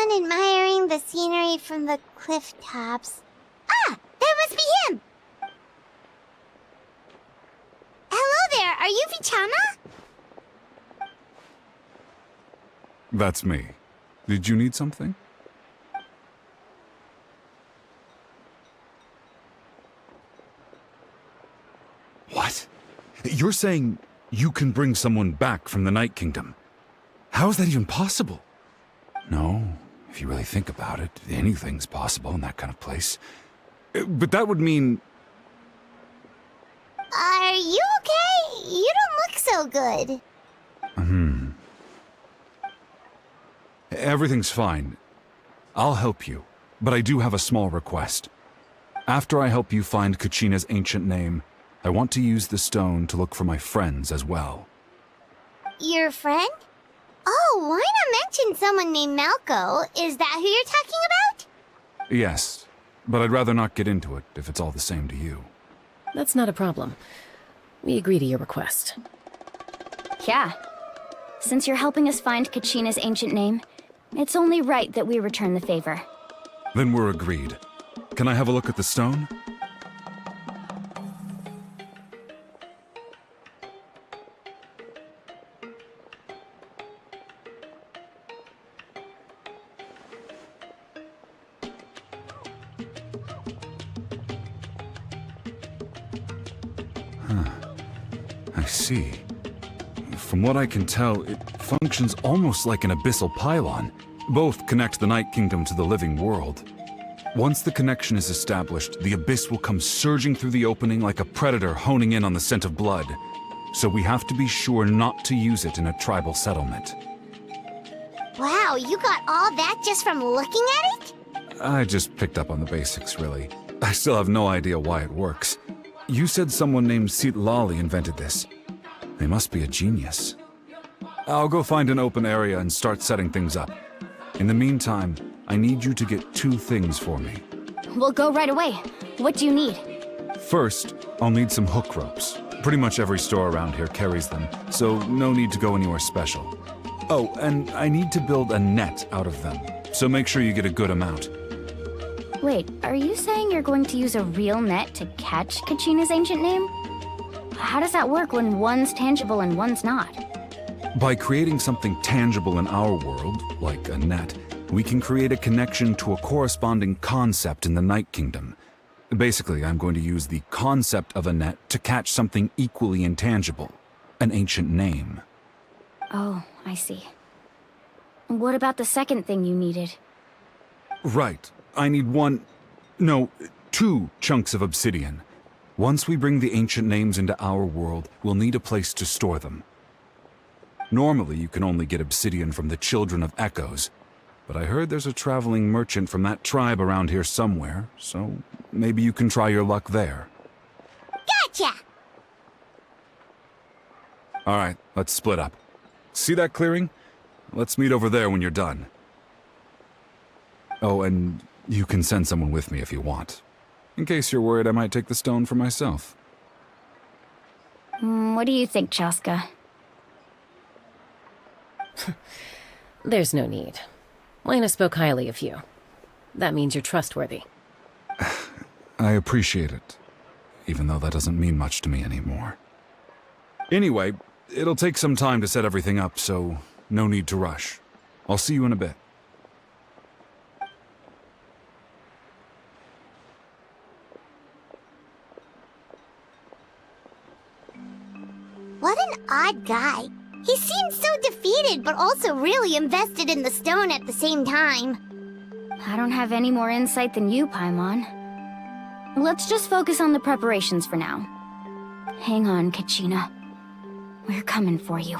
someone admiring the scenery from the cliff tops. Ah, that must be him! Hello there, are you Vichana? That's me. Did you need something? What? You're saying you can bring someone back from the Night Kingdom? How is that even possible? No, if you really think about it, anything's possible in that kind of place. But that would mean... Are you okay? You don't look so good. Everything's fine. I'll help you, but I do have a small request. After I help you find Kachina's ancient name, I want to use the stone to look for my friends as well. Your friend? Oh, why not mention someone named Malco? Is that who you're talking about? Yes, but I'd rather not get into it if it's all the same to you. That's not a problem. We agree to your request. Yeah. Since you're helping us find Kachina's ancient name, it's only right that we return the favor. Then we're agreed. Can I have a look at the stone? I see. From what I can tell, it functions almost like an abyssal pylon. Both connect the Night Kingdom to the living world. Once the connection is established, the abyss will come surging through the opening like a predator honing in on the scent of blood. So we have to be sure not to use it in a tribal settlement. Wow, you got all that just from looking at it? I just picked up on the basics, really. I still have no idea why it works. You said someone named Lali invented this. They must be a genius. I'll go find an open area and start setting things up. In the meantime, I need you to get 2 things for me. We'll go right away. What do you need? First, I'll need some hook ropes. Pretty much every store around here carries them, so no need to go anywhere special. Oh, and I need to build a net out of them, so make sure you get a good amount. Wait, are you saying you're going to use a real net to catch Kachina's ancient name? How does that work when one's tangible and one's not? By creating something tangible in our world, like a net, we can create a connection to a corresponding concept in the Night Kingdom. Basically, I'm going to use the concept of a net to catch something equally intangible, an ancient name. Oh, I see. What about the second thing you needed? Right. I need 2 chunks of obsidian. Once we bring the ancient names into our world, we'll need a place to store them. Normally, you can only get obsidian from the Children of Echoes, but I heard there's a traveling merchant from that tribe around here somewhere, so maybe you can try your luck there. Gotcha! Alright, let's split up. See that clearing? Let's meet over there when you're done. Oh, and you can send someone with me if you want. In case you're worried I might take the stone for myself. What do you think, Chaska? There's no need. Lena spoke highly of you. That means you're trustworthy. I appreciate it, even though that doesn't mean much to me anymore. Anyway, it'll take some time to set everything up, so no need to rush. I'll see you in a bit. What an odd guy. He seems so defeated, but also really invested in the stone at the same time. I don't have any more insight than you, Paimon. Let's just focus on the preparations for now. Hang on, Kachina. We're coming for you.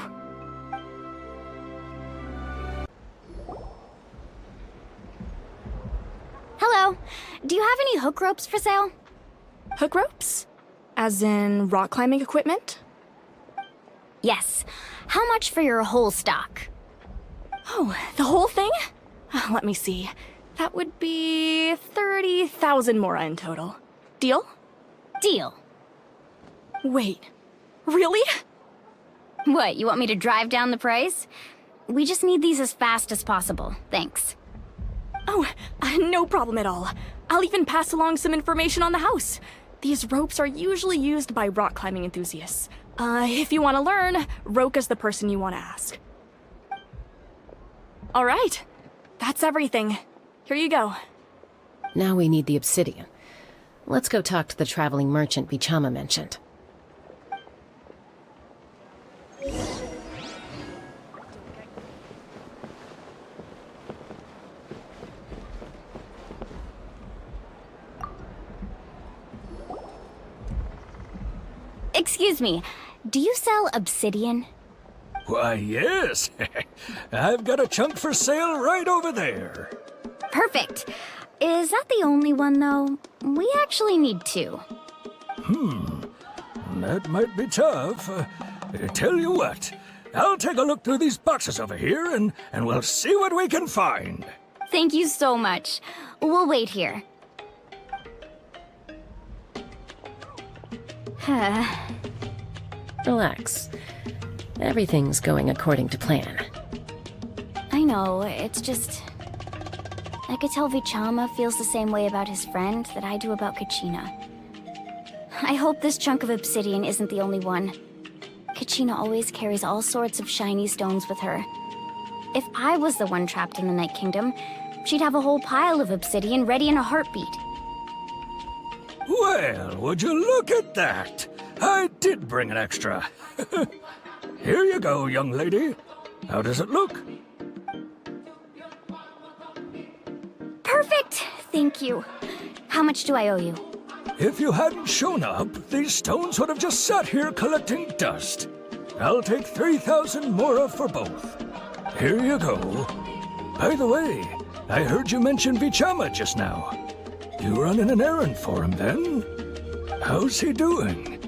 Hello. Do you have any hook ropes for sale? Hook ropes? As in rock climbing equipment? Yes. How much for your whole stock? Oh, the whole thing? Let me see. That would be 30,000 mora in total. Deal? Deal. Wait, really? What, you want me to drive down the price? We just need these as fast as possible, thanks. Oh, no problem at all. I'll even pass along some information on the house. These ropes are usually used by rock climbing enthusiasts. If you want to learn, Roka's the person you want to ask. All right, that's everything. Here you go. Now we need the obsidian. Let's go talk to the traveling merchant Bichama mentioned. Excuse me, do you sell obsidian? Why, yes. I've got a chunk for sale right over there. Perfect. Is that the only one, though? We actually need two. That might be tough. Tell you what, I'll take a look through these boxes over here and we'll see what we can find. Thank you so much. We'll wait here. Relax. Everything's going according to plan. I know, it's just... I could tell Vichama feels the same way about his friend that I do about Kachina. I hope this chunk of obsidian isn't the only one. Kachina always carries all sorts of shiny stones with her. If I was the one trapped in the Night Kingdom, she'd have a whole pile of obsidian ready in a heartbeat. Well, would you look at that? I did bring an extra. Here you go, young lady. How does it look? Perfect! Thank you. How much do I owe you? If you hadn't shown up, these stones would have just sat here collecting dust. I'll take 3,000 mora for both. Here you go. By the way, I heard you mention Vichama just now. You running an errand for him, then? How's he doing?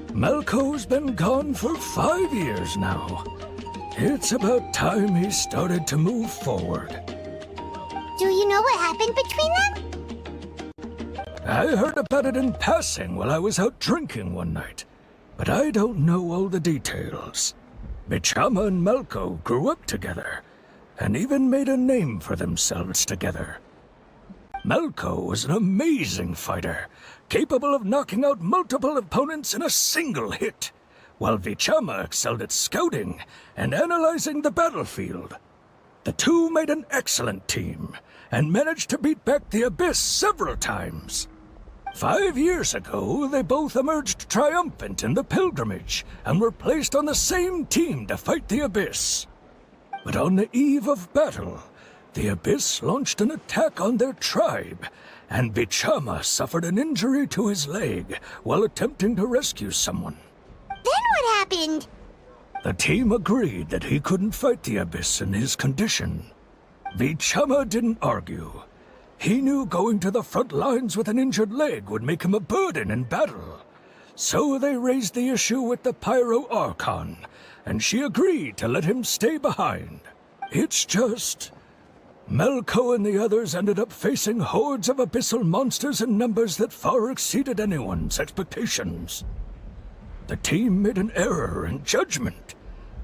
Malco's been gone for 5 years now. It's about time he started to move forward. Do you know what happened between them? I heard about it in passing while I was out drinking one night, but I don't know all the details. Vichama and Malco grew up together, and even made a name for themselves together. Malco was an amazing fighter, capable of knocking out multiple opponents in a single hit, while Vichama excelled at scouting and analyzing the battlefield. The two made an excellent team, and managed to beat back the Abyss several times. 5 years ago, they both emerged triumphant in the pilgrimage, and were placed on the same team to fight the Abyss. But on the eve of battle, the Abyss launched an attack on their tribe, and Vichama suffered an injury to his leg while attempting to rescue someone. Then what happened? The team agreed that he couldn't fight the Abyss in his condition. Vichama didn't argue. He knew going to the front lines with an injured leg would make him a burden in battle. So they raised the issue with the Pyro Archon, and she agreed to let him stay behind. It's just... Malco and the others ended up facing hordes of abyssal monsters in numbers that far exceeded anyone's expectations. The team made an error in judgment,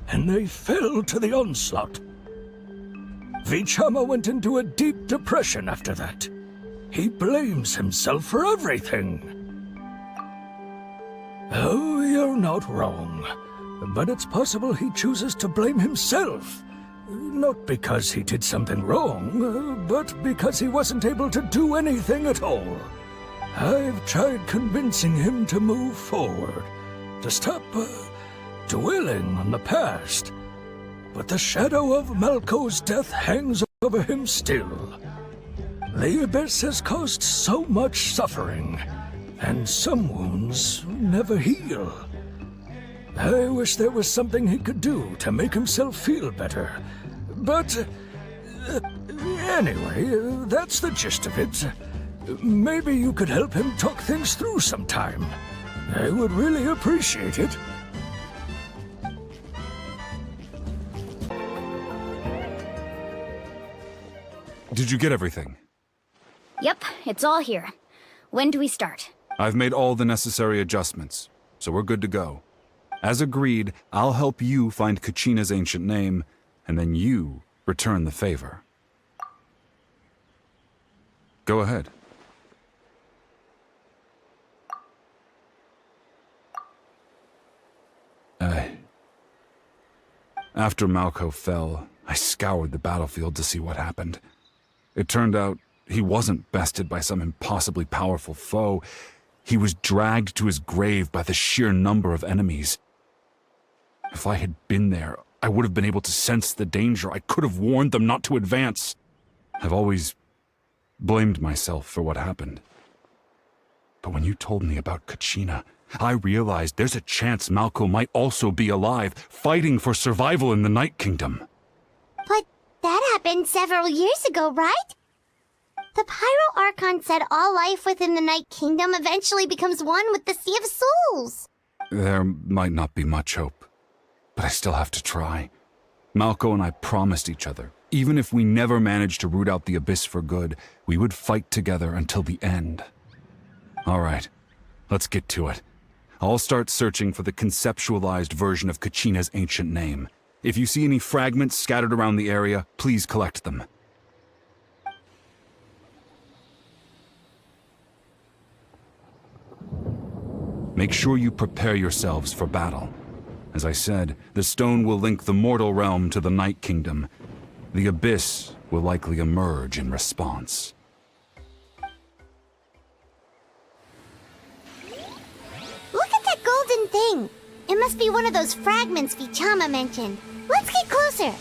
and they fell to the onslaught. Vichama went into a deep depression after that. He blames himself for everything. Oh, you're not wrong. But it's possible he chooses to blame himself. Not because he did something wrong, but because he wasn't able to do anything at all. I've tried convincing him to move forward, to stop dwelling on the past. But the shadow of Malco's death hangs over him still. The Abyss has caused so much suffering, and some wounds never heal. I wish there was something he could do to make himself feel better. But anyway, that's the gist of it. Maybe you could help him talk things through sometime. I would really appreciate it. Did you get everything? Yep, it's all here. When do we start? I've made all the necessary adjustments, so we're good to go. As agreed, I'll help you find Kachina's ancient name, and then you return the favor. Go ahead. After Malco fell, I scoured the battlefield to see what happened. It turned out he wasn't bested by some impossibly powerful foe. He was dragged to his grave by the sheer number of enemies. If I had been there, I would have been able to sense the danger. I could have warned them not to advance. I've always blamed myself for what happened. But when you told me about Kachina, I realized there's a chance Malco might also be alive, fighting for survival in the Night Kingdom. But that happened several years ago, right? The Pyro Archon said all life within the Night Kingdom eventually becomes one with the Sea of Souls. There might not be much hope, but I still have to try. Malco and I promised each other, even if we never managed to root out the Abyss for good, we would fight together until the end. All right, let's get to it. I'll start searching for the conceptualized version of Kachina's ancient name. If you see any fragments scattered around the area, please collect them. Make sure you prepare yourselves for battle. As I said, the stone will link the mortal realm to the Night Kingdom. The Abyss will likely emerge in response. Look at that golden thing! It must be one of those fragments Vichama mentioned. Let's get closer!